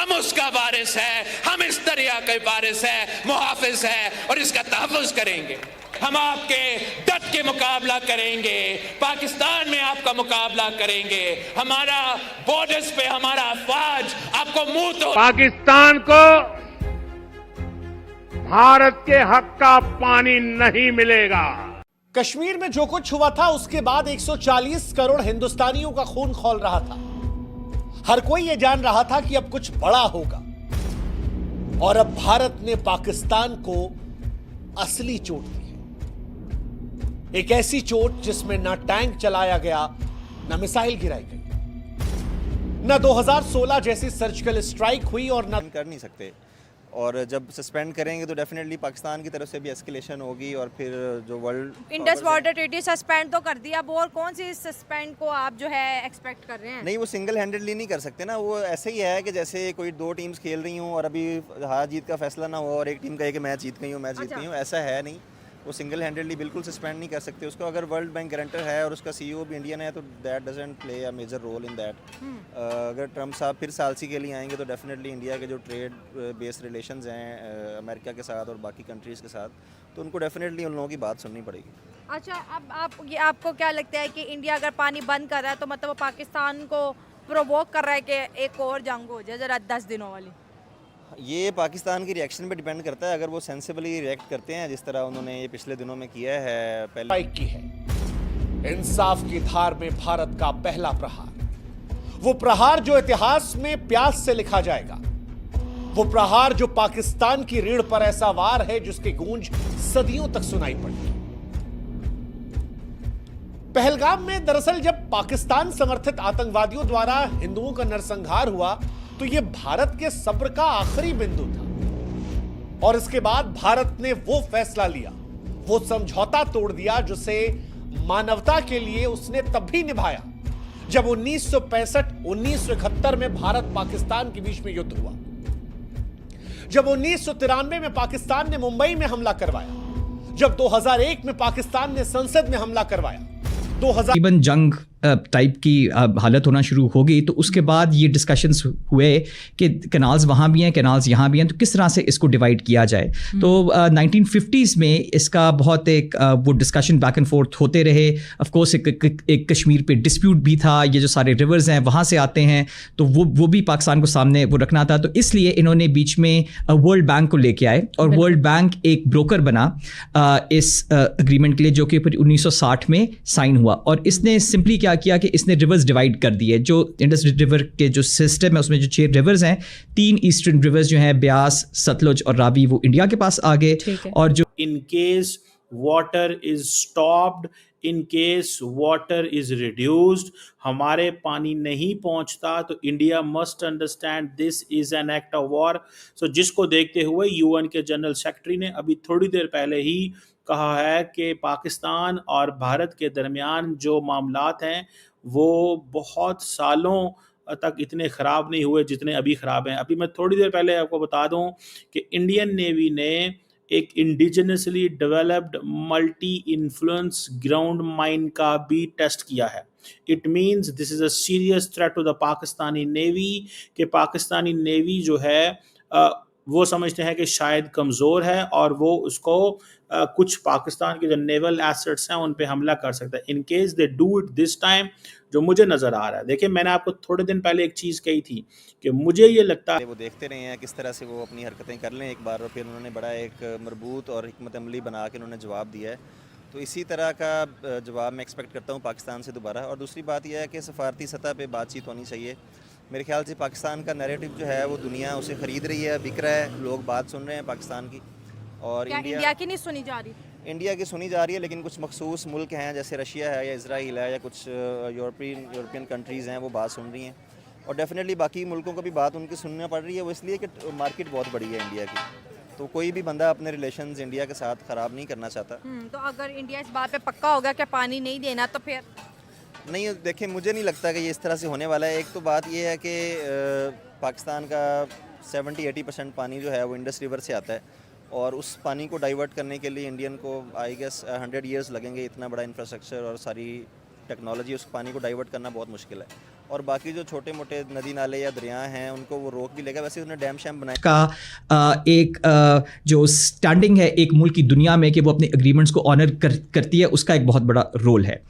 हम उसका वारिस है, हम इस दरिया के वारिस है, मुहाफिज है और इसका तहफ़्फ़ुज़ करेंगे। हम आपके डट के मुकाबला करेंगे, पाकिस्तान में आपका मुकाबला करेंगे। हमारा बॉर्डर्स पे हमारा अफवाज आपको मुंह तो पाकिस्तान को भारत के हक का पानी नहीं मिलेगा। कश्मीर में जो कुछ हुआ था उसके बाद 140 करोड़ हिंदुस्तानियों का खून खौल रहा था। हर कोई यह जान रहा था कि अब कुछ बड़ा होगा और अब भारत ने पाकिस्तान को असली चोट दी है। एक ऐसी चोट जिसमें ना टैंक चलाया गया, ना मिसाइल गिराई गई, ना 2016 जैसी सर्जिकल स्ट्राइक हुई और ना कर नहीं सकते। और जब सस्पेंड करेंगे तो डेफिनेटली पाकिस्तान की तरफ से भी एस्केलेशन होगी और फिर जो world Indus water treaty suspend तो कर दिया, अब और कौन सी सस्पेंड को आप जो है एक्सपेक्ट कर रहे हैं? नहीं, वो सिंगल हैंडेडली नहीं कर सकते ना। वो ऐसे ही है कि जैसे कोई दो टीम्स खेल रही हूँ और अभी हार जीत का फैसला ना हो और एक टीम कहे कि मैं जीत गई हूँ, मैं जीत गई हूँ, ऐसा है नहीं। वो सिंगल हैंडेडली बिल्कुल सस्पेंड नहीं कर सकते उसको। अगर वर्ल्ड बैंक गारंटर है और उसका सीईओ भी इंडियन है तो that doesn't play a major role in that. अगर ट्रम्प साहब फिर सालसी के लिए आएंगे तो डेफिनेटली इंडिया के जो ट्रेड बेस्ड रिलेशंस हैं अमेरिका के साथ और बाकी कंट्रीज़ के साथ, तो उनको डेफिनेटली उन लोगों की बात सुननी पड़ेगी। अच्छा, अब आपको क्या लगता है कि इंडिया अगर पानी बंद कर रहा है तो मतलब वो पाकिस्तान को प्रोवोक कर रहा है कि एक और जंग हो जाए ज़रा 10 दिनों वाली? ये पाकिस्तान की रिएक्शन पे डिपेंड करता है। अगर वो सेंसिबली रिएक्ट करते हैं जिस तरह उन्होंने ये पिछले दिनों में किया है पहले की है। इंसाफ की धार में भारत का पहला प्रहार, वो प्रहार जो इतिहास में प्यास से लिखा जाएगा, वो प्रहार जो पाकिस्तान की रीढ़ पर ऐसा वार है जिसकी गूंज सदियों तक सुनाई पड़ती। पहलगाम में दरअसल जब पाकिस्तान समर्थित आतंकवादियों द्वारा हिंदुओं का नरसंहार हुआ तो यह भारत के सब्र का आखिरी बिंदु था और इसके बाद भारत ने वो फैसला लिया, वो समझौता तोड़ दिया जिसे मानवता के लिए उसने तब भी निभाया जब 1965-1971 में भारत पाकिस्तान के बीच में युद्ध हुआ, जब 1993 में पाकिस्तान ने मुंबई में हमला करवाया, जब 2001 में पाकिस्तान ने संसद में हमला करवाया, 2000 जंग टाइप की हालत होना शुरू होगी तो उसके बाद ये डिस्कशंस हुए कि कैनाल्स वहाँ भी हैं, कैनाल्स यहाँ भी हैं, तो किस तरह से इसको डिवाइड किया जाए। तो 1950s में इसका बहुत एक वो डिस्कशन बैक एंड फोर्थ होते रहे। ऑफ कोर्स एक कश्मीर पे डिस्प्यूट भी था, ये जो सारे रिवर्स हैं वहाँ से आते हैं तो वो भी पाकिस्तान को सामने वो रखना था। तो इसलिए इन्होंने बीच में वर्ल्ड बैंक को लेके आए और वर्ल्ड बैंक एक ब्रोकर बना इस अग्रीमेंट के लिए, जो कि 1960 में साइन हुआ। और इसने सिंपली क्या किया कि इसने रिवर्स डिवाइड कर दिए। जो इंडस रिवर के जो सिस्टम है उसमें जो 6 रिवर्स हैं, 3 ईस्टर्न रिवर्स जो हैं ब्यास, सतलुज और रावी, वो इंडिया के पास आ गए। और जो in case water is stopped, in case water is reduced, हमारे पानी नहीं पहुंचता तो India must understand this is an act of war. So जिसको देखते हुए यूएन के जनरल सेक्रेटरी ने अभी थोड़ी देर पहले ही कहा है कि पाकिस्तान और भारत के दरमियान जो मामलात हैं वो बहुत सालों तक इतने ख़राब नहीं हुए जितने अभी ख़राब हैं। अभी मैं थोड़ी देर पहले आपको बता दूं कि इंडियन नेवी ने एक indigenously developed multi influence ground mine का भी टेस्ट किया है। It means this is a serious threat to the Pakistani navy कि पाकिस्तानी नेवी जो है वो समझते हैं कि शायद कमज़ोर है और वो उसको कुछ पाकिस्तान के जो नेवल एसेट्स हैं उन पे हमला कर सकता है। In case they do it this time, जो मुझे नज़र आ रहा है, देखिए मैंने आपको थोड़े दिन पहले एक चीज़ कही थी कि मुझे ये लगता है वो देखते रहे हैं किस तरह से वो अपनी हरकतें कर लें एक बार, और फिर उन्होंने बड़ा एक मरबूत और हिकमत अमली बना के उन्होंने जवाब दिया है। तो इसी तरह का जवाब मैं एक्सपेक्ट करता हूँ पाकिस्तान से दोबारा। और दूसरी बात यह है कि सफारती सतह पे बातचीत होनी चाहिए। मेरे ख्याल से पाकिस्तान का नैरेटिव जो है वो दुनिया उसे ख़रीद रही है, बिक रहा है, लोग बात सुन रहे हैं पाकिस्तान की। और इंडिया की नहीं सुनी जा रही? इंडिया की सुनी जा रही है, लेकिन कुछ मखसूस मुल्क हैं जैसे रशिया है या इजराइल है या कुछ यूरोपियन कंट्रीज़ हैं वो बात सुन रही हैं। और डेफिनेटली बाकी मुल्कों को भी बात उनकी सुनना पड़ रही है। वो इसलिए कि मार्केट बहुत बड़ी है इंडिया की, तो कोई भी बंदा अपने रिलेशंस इंडिया के साथ ख़राब नहीं करना चाहता। तो अगर इंडिया इस बात पे पक्का होगा कि पानी नहीं देना तो फिर नहीं, देखिए मुझे नहीं लगता कि ये इस तरह से होने वाला है। एक तो बात ये है कि पाकिस्तान का 70-80% पानी जो है वो इंडस रिवर से आता है और उस पानी को डाइवर्ट करने के लिए इंडियन को आई गेस 100 ईयर्स लगेंगे। इतना बड़ा इंफ्रास्ट्रक्चर और सारी टेक्नोलॉजी, उस पानी को डाइवर्ट करना बहुत मुश्किल है। और बाकी जो छोटे मोटे नदी नाले या दरिया हैं उनको वो रोक भी लेगा। वैसे उन्होंने डैम शैम बनाए का एक जो स्टैंडिंग है एक मुल्क की दुनिया में कि वो अपने एग्रीमेंट्स को ऑनर करती है, उसका एक बहुत बड़ा रोल है।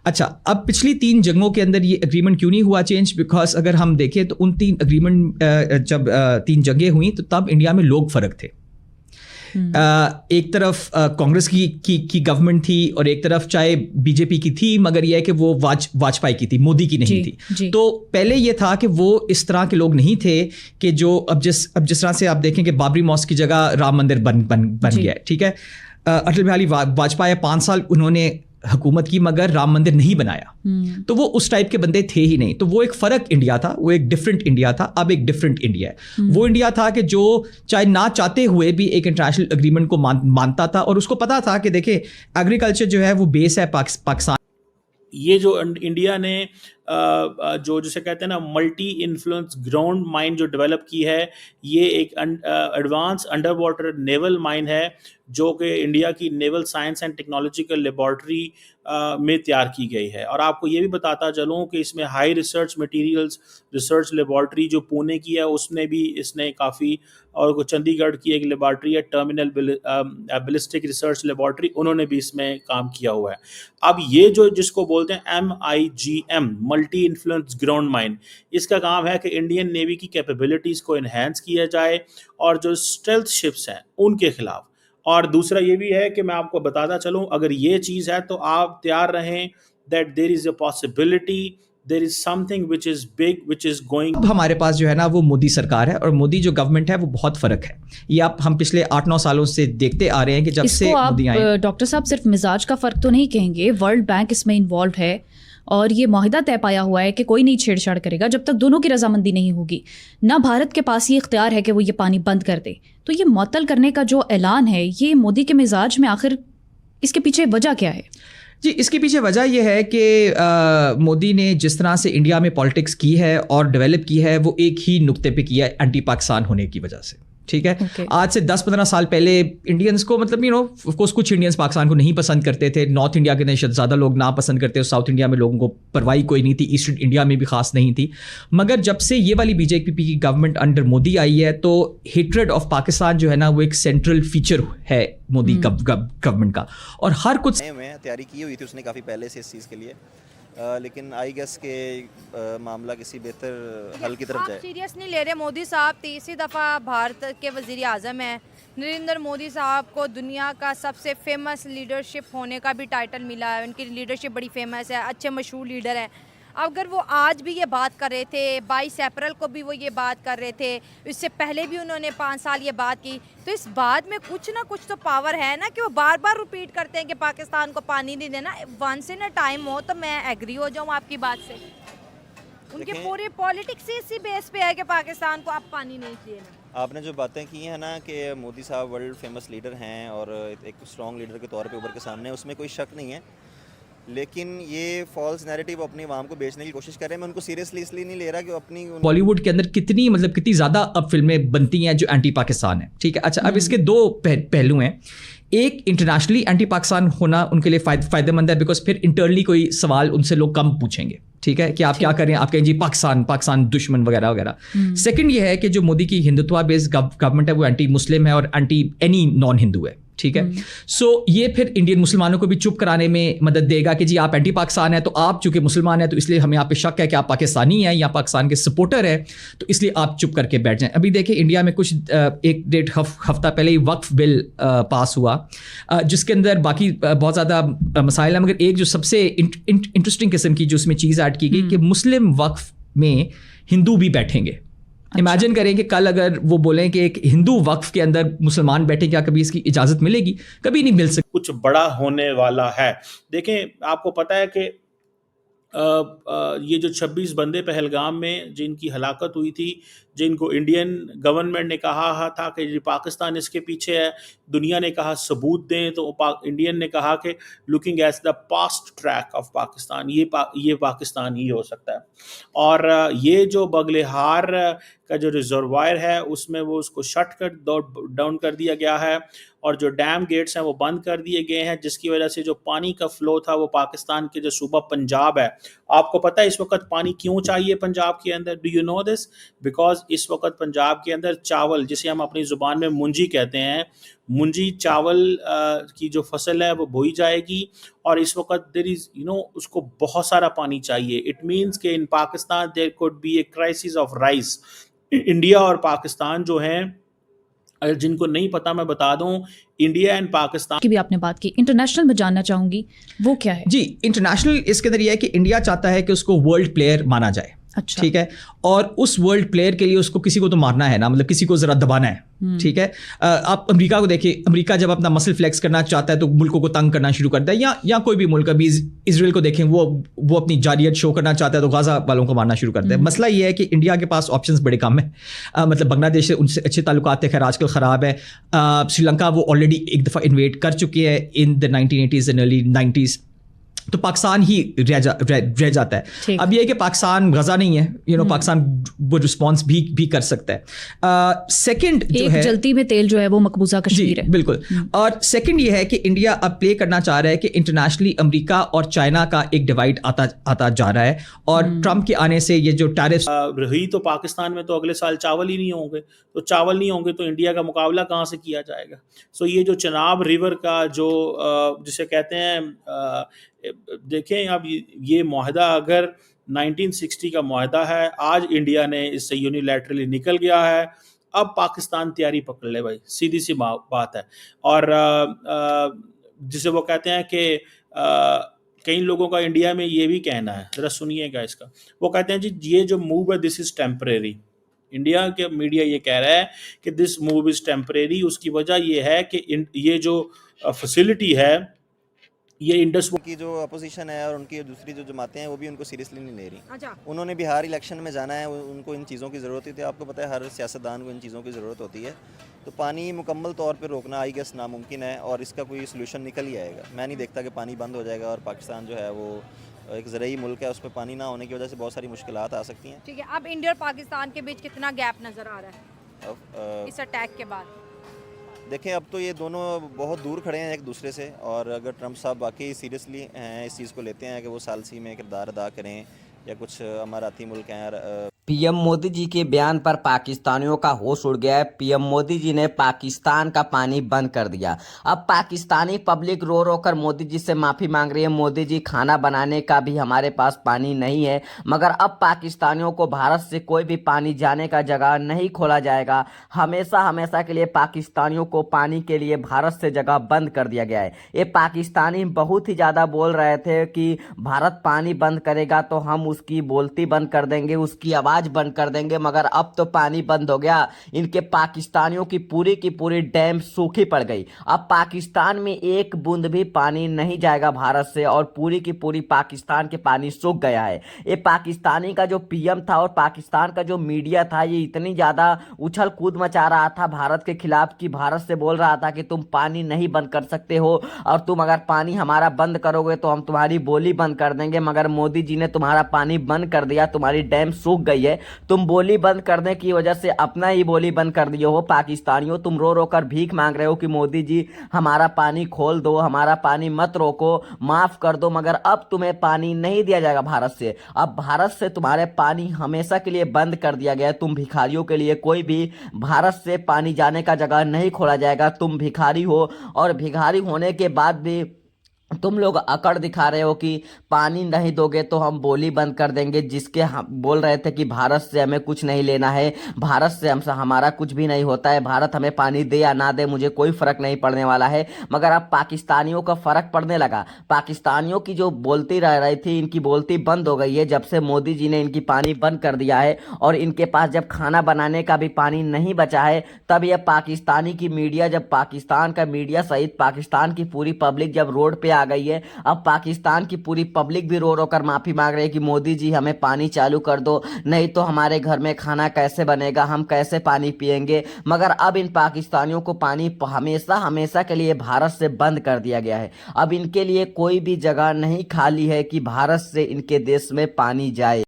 अच्छा, अब पिछली 3 जंगों के अंदर ये एग्रीमेंट क्यों नहीं हुआ चेंज? बिकॉज अगर हम देखें तो उन 3 एग्रीमेंट जब 3 जंगें हुई तो तब इंडिया में लोग फ़र्क थे। एक तरफ कांग्रेस की गवर्नमेंट थी और एक तरफ चाहे बीजेपी की थी, मगर यह है कि वो वाजपेयी की थी, मोदी की नहीं थी। तो पहले ये था कि वो इस तरह के लोग नहीं थे कि जो अब जिस तरह से आप देखें कि बाबरी मस्जिद की जगह राम मंदिर बन गया है, ठीक है। अटल बिहारी वाजपेयी 5 साल उन्होंने हुकूमत की मगर राम मंदिर नहीं बनाया, तो वो उस टाइप के बंदे थे ही नहीं। तो वो एक फ़र्क इंडिया था, वो एक डिफरेंट इंडिया था। अब एक डिफरेंट इंडिया है। वो इंडिया था कि जो चाहे ना चाहते हुए भी एक इंटरनेशनल एग्रीमेंट को मानता था और उसको पता था कि देखिए एग्रीकल्चर जो है वो बेस है पाकिस्तान। ये जो इंडिया ने जो जिसे कहते हैं ना मल्टी इन्फ्लुएंस ग्राउंड माइन जो डेवलप की है, ये एक advance under water naval mine है जो कि इंडिया की naval science and technological laboratory में तैयार की गई है। और आपको ये भी बताता चलूँ कि इसमें high research materials research laboratory जो पुणे की है उसने भी इसने काफ़ी, और चंडीगढ़ की एक लेबॉर्ट्री है टर्मिनल बैलिस्टिक रिसर्च लेबॉर्ट्री, उन्होंने भी इसमें काम किया हुआ है। अब ये जो जिसको बोलते हैं MIGM multi influence ground mine, इसका काम है कि इंडियन नेवी की कैपेबिलिटीज़ को इन्हेंस किया जाए और जो स्टेल्थ शिप्स हैं उनके खिलाफ। और दूसरा ये भी है कि मैं आपको बताता चलूं, अगर ये चीज़ है तो आप तैयार रहें that there is a possibility, there is something which is big which is going. अब हमारे पास जो है ना वो मोदी सरकार है और मोदी जो गवर्नमेंट है वो बहुत फ़र्क है। ये हम पिछले 8-9 सालों से देखते आ रहे हैं कि जब से मोदी आए। डॉक्टर साहब सिर्फ मिजाज का फ़र्क तो नहीं कहेंगे, वर्ल्ड बैंक इसमें इन्वॉल्व है और ये माहिदा तय पाया हुआ है कि कोई नहीं छेड़छाड़ करेगा जब तक दोनों की रजामंदी नहीं होगी। ना भारत के पास ये इख्तियार है कि वो ये पानी बंद कर दे। तो ये मुअत्तल करने का जो ऐलान है, ये मोदी के मिजाज में आखिर इसके पीछे वजह क्या है? जी, इसके पीछे वजह यह है कि मोदी ने जिस तरह से इंडिया में पॉलिटिक्स की है और डेवलप की है वो एक ही नुक्ते पे किया है, एंटी पाकिस्तान होने की वजह से। ठीक है, आज से 10-15 साल पहले इंडियंस को मतलब ऑफ कोर्स कुछ इंडियंस पाकिस्तान को नहीं पसंद करते थे। नॉर्थ इंडिया के शायद ज़्यादा लोग ना पसंद करते और साउथ इंडिया में लोगों को परवाही कोई नहीं थी, ईस्टर्न इंडिया में भी खास नहीं थी। मगर जब से ये वाली बीजेपी की गवर्नमेंट अंडर मोदी आई है तो हेट्रेड ऑफ पाकिस्तान जो है ना वो एक सेंट्रल फीचर है मोदी गवर्नमेंट का। और हर कुछ तैयारी की हुई थी उसने काफ़ी पहले से इस चीज़ के लिए, लेकिन आई गेस के मामला किसी बेहतर हल की तरफ जाए। सीरियस नहीं ले रहे मोदी साहब। तीसरी दफ़ा भारत के वज़ीर आज़म हैं। नरेंद्र मोदी साहब को दुनिया का सबसे फेमस लीडरशिप होने का भी टाइटल मिला है। उनकी लीडरशिप बड़ी फेमस है, अच्छे मशहूर लीडर हैं। अगर वो आज भी ये बात कर रहे थे, 22 अप्रैल को भी वो ये बात कर रहे थे, इससे पहले भी उन्होंने 5 साल ये बात की, तो इस बात में कुछ ना कुछ तो पावर है ना कि वो बार बार रिपीट करते हैं कि पाकिस्तान को पानी नहीं देना। वंस इन अ टाइम हो तो मैं एग्री हो जाऊँ आपकी बात से। उनके पूरे पॉलिटिक्स इसी बेस पे है कि पाकिस्तान को अब पानी नहीं देना। आपने जो बातें की हैं ना कि मोदी साहब वर्ल्ड फेमस लीडर हैं और एक स्ट्रॉन्ग लीडर के तौर पे उभर के सामने, उसमें कोई शक नहीं है, लेकिन ये फॉल्स नैरेटिव अपनी आवाम को बेचने की कोशिश कर रहे हैं। मैं उनको सीरियसली इसलिए नहीं ले रहा कि अपनी बॉलीवुड के अंदर कितनी ज़्यादा अब फिल्में बनती हैं जो एंटी पाकिस्तान है। ठीक है, अच्छा अब इसके 2 पहलू हैं। एक, इंटरनेशनली एंटी पाकिस्तान होना उनके लिए फ़ायदेमंद है बिकॉज फिर इंटरनली कोई सवाल उनसे लोग कम पूछेंगे। ठीक है, कि आप क्या कर रहे हैं, आप कहें जी पाकिस्तान दुश्मन वगैरह वगैरह। सेकंड ये है कि जो मोदी की हिंदुत्व बेस्ड गवर्नमेंट है वो एंटी मुस्लिम है और एंटी एनी नॉन हिंदू है। ठीक है, सो ये फिर इंडियन मुसलमानों को भी चुप कराने में मदद देगा कि जी आप एंटी पाकिस्तान है, तो आप चूंकि मुसलमान हैं तो इसलिए हमें आप पे शक है कि आप पाकिस्तानी हैं या पाकिस्तान के सपोर्टर हैं, तो इसलिए आप चुप करके बैठ जाएं। अभी देखिए इंडिया में कुछ 1-1.5 हफ्ता पहले ही वक्फ बिल पास हुआ जिसके अंदर बाकी बहुत ज़्यादा मसाइल हैं, मगर एक जो सबसे इंटरेस्टिंग किस्म की जो उसमें चीज़ ऐड की गई कि मुस्लिम वक्फ में हिंदू भी बैठेंगे। इमेजिन करें कि कल अगर वो बोलें कि एक हिंदू वक्फ के अंदर मुसलमान बैठे, क्या कभी इसकी इजाज़त मिलेगी? कभी नहीं मिल सकती। कुछ बड़ा होने वाला है। देखें, आपको पता है कि ये जो 26 बंदे पहलगाम में जिनकी हलाकत हुई थी, जिनको इंडियन गवर्नमेंट ने कहा था कि ये पाकिस्तान इसके पीछे है, दुनिया ने कहा सबूत दें, तो इंडियन ने कहा कि looking at the past track of Pakistan, ये पाकिस्तान ही हो सकता है। और ये जो बगलेहार का जो रिजर्वायर है उसमें वो उसको शट कर डाउन कर दिया गया है, और जो डैम गेट्स हैं वो बंद कर दिए गए हैं, जिसकी वजह से जो पानी का फ्लो था वो पाकिस्तान के जो सूबा पंजाब है, आपको पता है इस वक्त पानी क्यों चाहिए पंजाब के अंदर? Do you know this? Because इस वक्त पंजाब के अंदर चावल, जिसे हम अपनी ज़ुबान में मुंजी कहते हैं, मुंजी चावल की जो फसल है वो बोई जाएगी, और इस वक्त देयर इज उसको बहुत सारा पानी चाहिए। इट मीन्स कि in Pakistan there could be a crisis of rice. India और पाकिस्तान जो हैं, अगर जिनको नहीं पता मैं बता दूं, इंडिया एंड पाकिस्तान की भी आपने बात की, इंटरनेशनल में जानना चाहूंगी वो क्या है? जी, इंटरनेशनल इसके अंदर यह है कि इंडिया चाहता है कि उसको वर्ल्ड प्लेयर माना जाए। अच्छा, ठीक है, और उस वर्ल्ड प्लेयर के लिए उसको किसी को तो मारना है ना, मतलब किसी को जरा दबाना है। ठीक है, आप अमेरिका को देखिए, अमेरिका जब अपना मसल फ्लेक्स करना चाहता है तो मुल्कों को तंग करना शुरू करता है, या कोई भी मुल्क, अभी इजराइल को देखें, वो अपनी जारियत शो करना चाहता है तो गाजा वालों को मारना शुरू करता है। मसला ये है कि इंडिया के पास ऑप्शंस बड़े कम है। मतलब बांग्लादेश से उनसे अच्छे ताल्लुकात थे, खैर आजकल ख़राब है। श्रीलंका वो ऑलरेडी एक दफ़ा इन्वेट कर चुके हैं in the 1980s and early 90s, तो पाकिस्तान ही रह जाता है। अब ये है कि पाकिस्तान गजा नहीं है, पाकिस्तान वो रिस्पॉन्स भी कर सकता है। सेकंड जो है, जलती में तेल जो है वो मकबूजा कश्मीर है। बिल्कुल। और सेकंड ये है कि इंडिया अब प्ले करना चाह रहा है कि इंटरनेशनली अमेरिका और चाइना का एक डिवाइड आता जा रहा है, और ट्रंप के आने से ये जो टैरिफ रही, तो पाकिस्तान में तो अगले साल चावल ही नहीं होंगे, तो चावल नहीं होंगे तो इंडिया का मुकाबला कहाँ से किया जाएगा? सो ये जो चनाब रिवर का जो जिसे कहते हैं, देखें अब ये मुआहदा अगर 1960 का मुआहदा है, आज इंडिया ने इससे यूनिलैटरली निकल गया है, अब पाकिस्तान तैयारी पकड़ ले भाई, सीधी सी बात है। और जिसे वो कहते हैं कि कई लोगों का इंडिया में ये भी कहना है, ज़रा सुनिएगा इसका, वो कहते हैं जी ये जो मूव है दिस इज़ टेम्परेरी। इंडिया के मीडिया ये कह रहा है कि दिस मूव इज़ टेम्परेरी। उसकी वजह ये है कि ये जो फैसिलिटी है, ये इंडस की जो अपोजिशन है और उनकी दूसरी जो जमातें हैं वो भी उनको सीरियसली नहीं ले रही। अच्छा, उन्होंने बिहार इलेक्शन में जाना है, उनको इन चीज़ों की ज़रूरत होती है। आपको पता है हर सियासतदान को इन चीज़ों की ज़रूरत होती है। तो पानी मुकम्मल तौर पे रोकना आई गेस नामुमकिन है, और इसका कोई सोल्यूशन निकल ही आएगा। मैं नहीं देखता कि पानी बंद हो जाएगा, और पाकिस्तान जो है वो एक ज़रूरी मुल्क है, उस पर पानी ना होने की वजह से बहुत सारी मुश्किलात आ सकती हैं। ठीक है। अब इंडिया और पाकिस्तान के बीच कितना गैप नजर आ रहा है इस अटैक के बाद? देखें, अब तो ये दोनों बहुत दूर खड़े हैं एक दूसरे से, और अगर ट्रंप साहब वाकई सीरियसली हैं, इस चीज़ को लेते हैं कि वो सालसी में किरदार अदा करें, या कुछ अमाराती मुल्क हैं। पीएम मोदी जी के बयान पर पाकिस्तानियों का होश उड़ गया है। पीएम मोदी जी ने पाकिस्तान का पानी बंद कर दिया। अब पाकिस्तानी पब्लिक रो रो कर मोदी जी से माफ़ी मांग रही है। मोदी जी, खाना बनाने का भी हमारे पास पानी नहीं है। मगर अब पाकिस्तानियों को भारत से कोई भी पानी जाने का जगह नहीं खोला जाएगा। हमेशा हमेशा के लिए पाकिस्तानियों को पानी के लिए भारत से जगह बंद कर दिया गया है। ये पाकिस्तानी बहुत ही ज़्यादा बोल रहे थे कि भारत पानी बंद करेगा तो हम उसकी बोलती बंद कर देंगे, उसकी आवाज़ बंद कर देंगे। मगर अब तो पानी बंद हो गया। इनके पाकिस्तानियों की पूरी डैम सूखी पड़ गई। अब पाकिस्तान में एक बूंद भी पानी नहीं जाएगा भारत से, और पूरी की पूरी पाकिस्तान के पानी सूख गया है। ये पाकिस्तानी का जो पीएम था और पाकिस्तान का जो मीडिया था, ये इतनी ज़्यादा उछल कूद मचा रहा था भारत के खिलाफ कि भारत से बोल रहा था कि तुम पानी नहीं बंद कर सकते हो, और तुम अगर पानी हमारा बंद करोगे तो हम तुम्हारी बोली बंद कर देंगे। मगर मोदी जी ने तुम्हारा पानी बंद कर दिया, तुम्हारी डैम सूख गई है। तुम बोली बंद करने की वजह से अपना ही बोली बंद कर दिए हो। पाकिस्तानियों, तुम रो रो कर भीख मांग रहे हो कि मोदी जी हमारा पानी खोल दो, हमारा पानी मत रोको, माफ कर दो। मगर अब तुम्हें पानी नहीं दिया जाएगा भारत से। अब भारत से तुम्हारे पानी हमेशा के लिए बंद कर दिया गया है। तुम भिखारियों के लिए कोई भी भारत से पानी जाने का जगह नहीं खोला जाएगा। तुम भिखारी हो, और भिखारी होने के बाद भी तुम लोग अकड़ दिखा रहे हो कि पानी नहीं दोगे तो हम बोली बंद कर देंगे, जिसके हम बोल रहे थे कि भारत से हमें कुछ नहीं लेना है, भारत से हमसे हमारा कुछ भी नहीं होता है, भारत हमें पानी दे या ना दे मुझे कोई फ़र्क नहीं पड़ने वाला है। मगर अब पाकिस्तानियों का फ़र्क पड़ने लगा। पाकिस्तानियों की जो बोलती रह रही थी, इनकी बोलती बंद हो गई है जब से मोदी जी ने इनकी पानी बंद कर दिया है। और इनके पास जब खाना बनाने का भी पानी नहीं बचा है, तब यह पाकिस्तानी की मीडिया, जब पाकिस्तान का मीडिया सहित पाकिस्तान की पूरी पब्लिक जब रोड पे आ गई है। अब पाकिस्तान की पूरी पब्लिक भी रो रो कर माफी मांग रही है कि मोदी जी हमें पानी चालू कर दो, नहीं तो हमारे घर में खाना कैसे बनेगा, हम कैसे पानी पिएंगे। मगर अब इन पाकिस्तानियों को पानी हमेशा हमेशा के लिए भारत से बंद कर दिया गया है। अब इनके लिए कोई भी जगह नहीं खाली है कि भारत से इनके देश में पानी जाए।